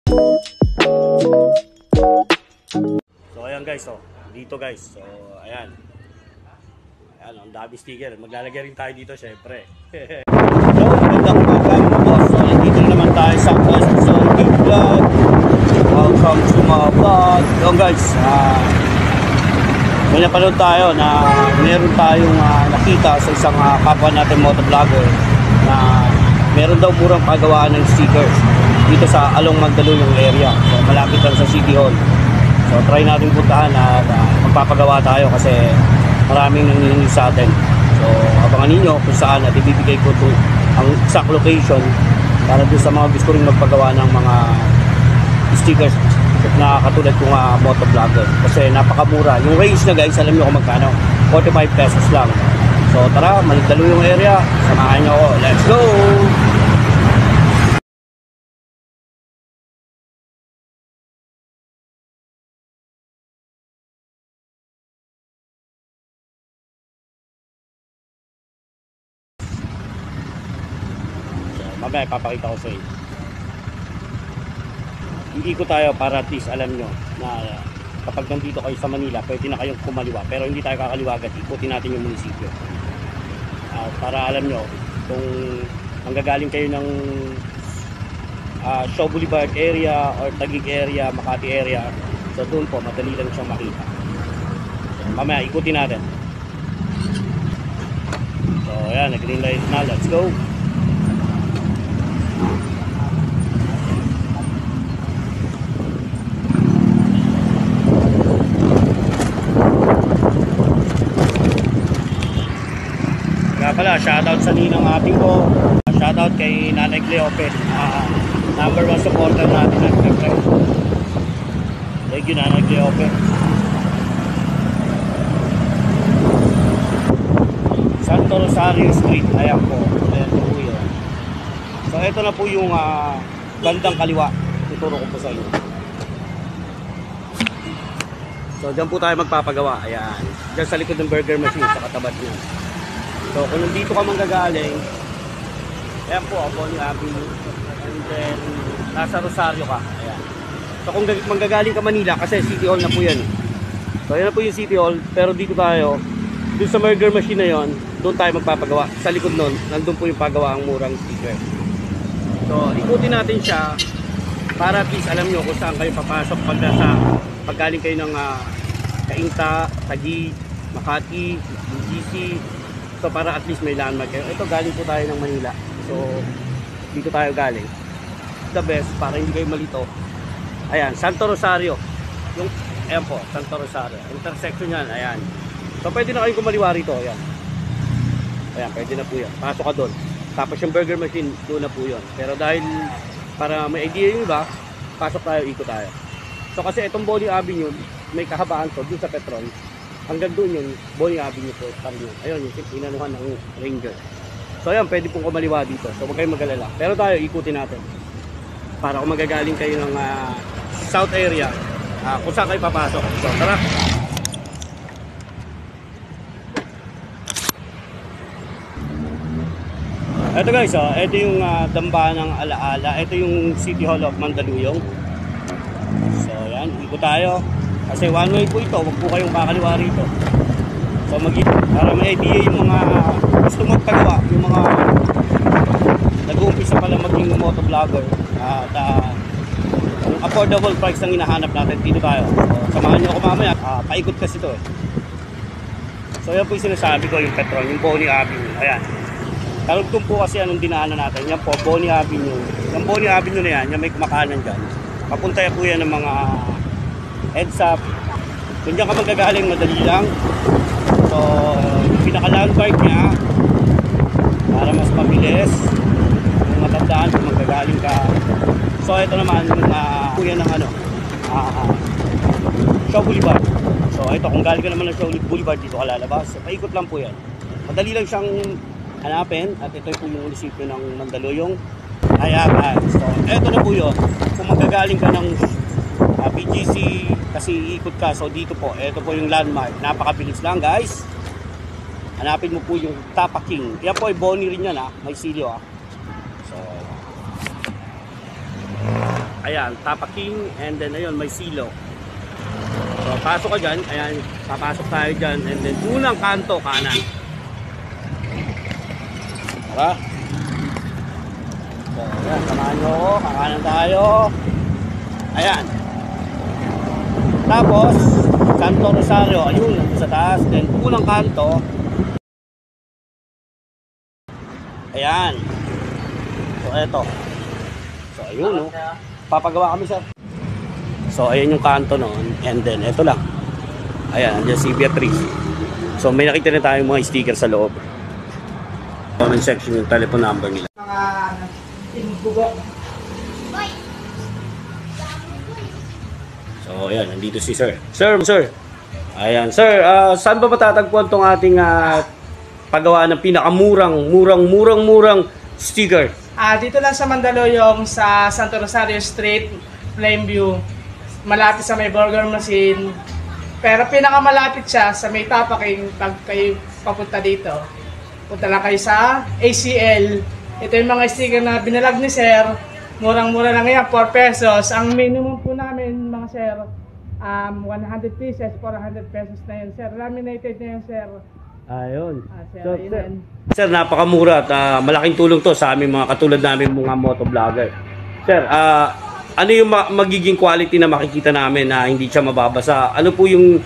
So ayan guys, oh. Dito guys. So ayan. Ayan, ang dami sticker. Maglalagay rin tayo dito syempre. So, magandang umaga mga boss. So, dito naman tayo sa Quezon Vlog. Welcome to my vlog. Yo guys, may napanood tayo na meron tayong nakita sa isang kapwa natin motovlogger na meron daw murang pagawaan ng stickers dito sa Along Mandaluyong area. So, malapit lang sa City Hall. So, try natin puntahan at magpapagawa tayo kasi maraming nangihingi sa atin. So, abangan ninyo kung saan at ibibigay ko ang exact location para doon sa mga gusto rin magpagawa ng mga stickers na katulad kong motovlogger. Kasi napakamura. Yung range na guys, alam nyo kung magkano? 45 pesos lang. So, tara, Mandaluyong area. Samahan nyo ako. Let's go! Mamaya ipapakita ko sa inyo. Iikot tayo para at least alam nyo na kapag nandito kayo sa Manila, pwede na kayong kumaliwa. Pero hindi tayo kakaliwa agad. Ikutin natin yung munisipyo. Para alam nyo kung manggagaling kayo ng Shaw Boulevard area or Taguig area, Makati area. So doon po, madali lang siyang makita. So, mamaya ikutin natin. So ayan, nag-green light na. Let's go! Pala, shoutout sa ninang ating ko. Shoutout kay Nanay Cleope. Number 1 supporter natin at friend. Thank you, Nanay Cleope. Santo Rosario Street. Ayan po. Ayan po yun. So, ito na po yung bandang kaliwa. Tuturo ko po sa inyo. So, dyan po tayo magpapagawa. Ayan. Dyan sa likod ng burger machine sa katabat niya. So kung nandito ka manggagaling, ayan po, Bonnie Avenue, and then nasa Rosario ka, ayan. So kung manggagaling ka Manila, kasi City Hall na po yan. So ayan na po yung City Hall, pero dito tayo, dun sa burger machine na yon, doon tayo magpapagawa. Sa likod nun, nandun po yung pagawa ang murang sticker. So ikutin natin siya, para at least alam nyo kung saan kayo papasok pag galing kayo ng Cainta, Taguig, Makati, BGC. So para at least may landmark kayo. Ito galing po tayo ng Manila. So dito tayo galing. The best para hindi kayo malito. Ayan, Santo Rosario. Yung ayan po, Santo Rosario. Intersection yan, ayan. So pwede na kayong kumaliwa rito, ayan. Ayan, pwede na po yan. Pasok ka doon. Tapos yung burger machine, doon na po yun. Pero dahil para may idea yung iba, pasok tayo, ikot tayo. So kasi itong Bonnie Avenue, may kahabaan to doon sa Petron. Hanggang doon yung Bonnie Avenue po. Ayun, yung inanuhan ng Ranger. So ayan, pwede pong kumaliwa dito. So huwag kayong mag-alala. Pero tayo, ikutin natin. Para kung magagaling kayo ng South area, kung saan kayo papasok. So tara! Ito guys, ito yung damba ng Alaala. Ito yung City Hall of Mandaluyong. So ayan, ikot tayo. Kasi one way po ito, huwag po kayong kakaliwa rito. So para may idea yung mga gusto magpagawa, yung mga nag-uumpisa pala maging motovlogger at yung affordable price ang hinahanap natin, dito tayo. So samahan nyo ako mamaya, paikot kasi ito eh. So yan po yung sinasabi ko, yung Petron, yung Bonnie Avenue. Ayan. Karugtong po kasi anong dinaanan natin. Yan po, Bonnie Avenue. Yung Bonnie Avenue na yan, yung may kumakanan dyan. Papunta po yan ng mga heads up. Kung dyan ka magagaling, madali lang. So, yung pinaka-landmark niya, para mas mabilis, kung matandaan, kung magagaling ka. So, ito naman, yung kuya ng Shaw Boulevard. So, ito, kung galing ka naman ng Shaw Boulevard, dito ka lalabas. So, paikot lang po yan. Madali lang siyang hanapin. At ito po yung munisipyo ng Mandaluyong. Ayan, so, ito na po yun. Kung magagaling ka ng BGC, kasi iikot ka, so dito po, ito po yung landmark. Napakabilis lang guys. Hanapin mo po yung Tapa King. Yan po ay Bonnie rin yan, may silyo . So Ayan, tapaking, and then ayun, may silo. So, pasok ka dyan. Ayan, papasok tayo dyan. And then, unang kanto, kanan. Tara. So, ayan, samahan nyo ako. Kakanan tayo. Ayan. Tapos, Santo Rosario. Ayun, sa taas. Then, unang kanto. Ayan. So, eto. So, ayun, no. Papagawa kami, sir. So, ayan yung kanto noon. And then, eto lang. Ayan, andyan si Beatrice. So, may nakita na tayong mga sticker sa loob. Comment section yung telephone number nila. Mga tinbugo. So, ayan, nandito si sir. Sir. Ayan, sir. Saan ba matatagpuan tong ating paggawa ng pinakamurang sticker? Dito lang sa Mandaluyong sa Santo Rosario Street, Plainview. Malapit sa may burger machine. Pero pinakamalapit siya sa may tapaking pag kayo papunta dito. Punta lang kayo sa ACL. Ito yung mga sticker na binalag ni sir. Murang-mura lang yan, 4 pesos. Ang minimum po namin mga sir, 100 pieces, 400 pesos na yun sir. Laminated na yun sir. Ayun. Sir, So, yun. sir, napakamura at malaking tulong to sa aming mga katulad namin mga motovlogger. Sir, ano yung magiging quality na makikita namin na hindi siya mababasa? Ano po yung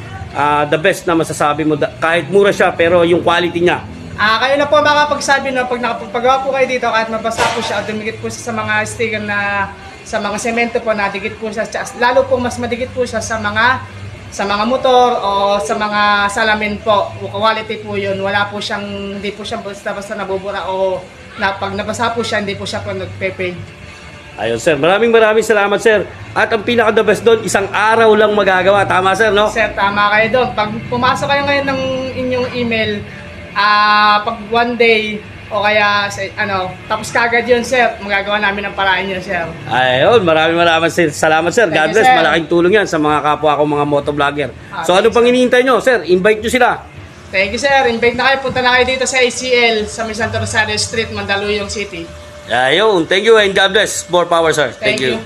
the best na masasabi mo? Kahit mura siya pero yung quality niya. Kayo na po makapagsabi na pag nakapagpagawa po kayo dito kahit mabasa po siya o dumikit po siya sa mga sticker na sa mga semento po na dikit po siya, lalo po mas madikit po siya sa mga motor o sa mga salamin po. Quality po yun. Wala po siyang, hindi po siya basta-basta nabubura o na pag nabasa po siya, hindi po siya po nagpe-fade. Ayun sir, maraming salamat sir. At ang pinaka-the best doon, isang araw lang magagawa. Tama sir, no? Sir, tama kayo doon. Pag pumasok kayo ngayon ng inyong email, pag one day o kaya tapos kagad yun sir, magagawa namin ang paraan yun sir. Ayun, maraming salamat sir. God bless, malaking tulong yan sa mga kapwa ko mga motovlogger. So ano pang hinihintay nyo sir? Invite nyo sila. Thank you sir, invite na kayo, punta na kayo dito sa ACL sa Santo Rosario Street, Mandaluyong City. Ayun, thank you and God bless. More power sir. Thank you.